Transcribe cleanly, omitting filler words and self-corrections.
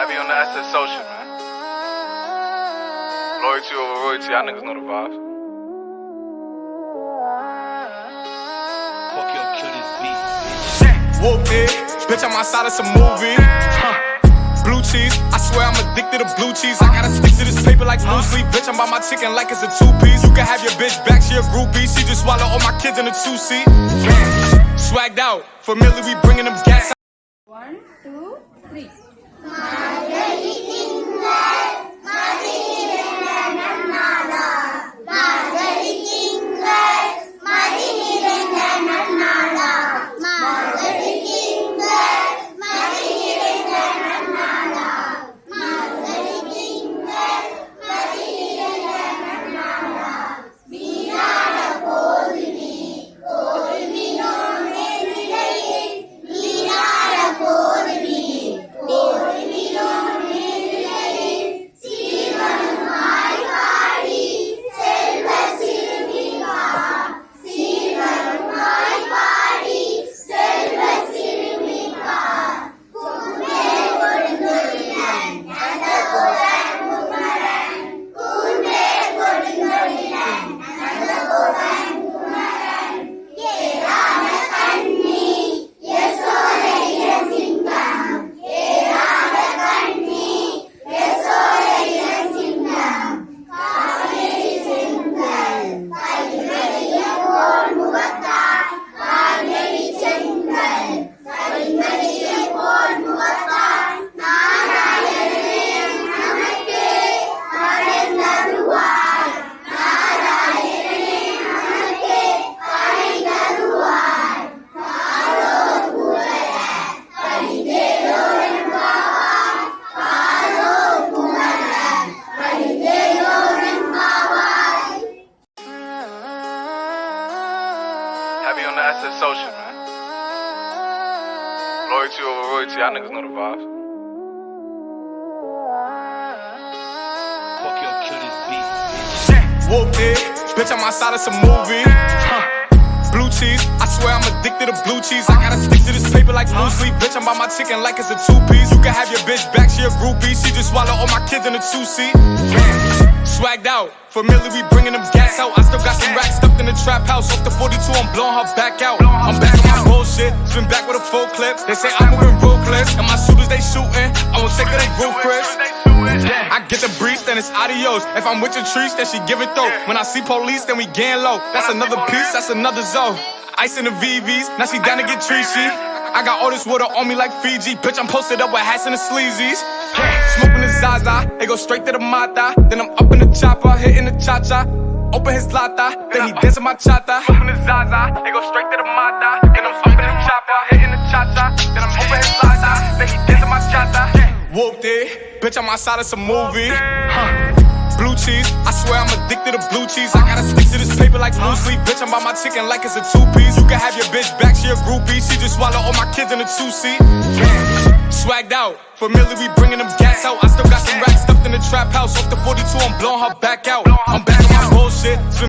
Heavy on the SSO shit, man. Loyalty over royalty, y'all niggas know the vibes. Fuck yo, kill this beat. Whoop it, bitch, I'm outside of some movie. Blue cheese, I swear I'm addicted to blue cheese. I gotta stick to this paper like blue sleep. Bitch, I'm by my chicken like it's a two-piece. You can have your bitch back, she a groupie. She just swallow all my kids in a two-seat. Swagged out, familiar, we bringing them gas. 1, 2, 3. Heavy on the SSO shit, man. Loyalty over royalty, y'all niggas know the vibes. Fuck yo, kill this beat. Whoop it, bitch, I'm outside of some movie. Blue cheese, I swear I'm addicted to blue cheese. I gotta stick to this paper like blue sleep. Bitch, I'm by my chicken like it's a two-piece. You can have your bitch back, she a groupie. She just swallow all my kids in a two-seat. Swagged out, familiar, we bringing them gas out. I still got some racks stuffed in the trap house. Off the 42, I'm blowing her back out. I'm back on my bullshit, spin back with a full clip. They say I'm moving ruthless, and my shooters they shooting. I won't take her, they roof Chris. I get the breeze, then it's adios. If I'm with your trees, then she give it though. When I see police, then we gang low. That's another piece, that's another zone. Ice in the VVs, now she down to get treachy. I got all this water on me like Fiji. Bitch, I'm posted up with hats and the sleazies. Smoking the Zaza, it go straight to the Mata. Then I'm up in the chopper, hitting the cha-cha. Open his lata, then he dancing my chata. Smoking the Zaza, it go straight to the Mata. Then I'm up in the chopper, hitting the cha-cha. Then I'm open his lata, then he dancing my chata. Whooped it, bitch, I'm outside of some movie. Blue cheese, I swear I'm addicted to blue cheese. I gotta stick to this paper like blue sleep. Bitch, I'm by my chicken like it's a two-piece. You can have your bitch back, she a groupie. She just swallow all my kids in a two-seat. Swagged out, familiar, we bringing them gas out. I still got some racks stuffed in the trap house. Off the 42, I'm blowing her back out. I'm back on my bullshit.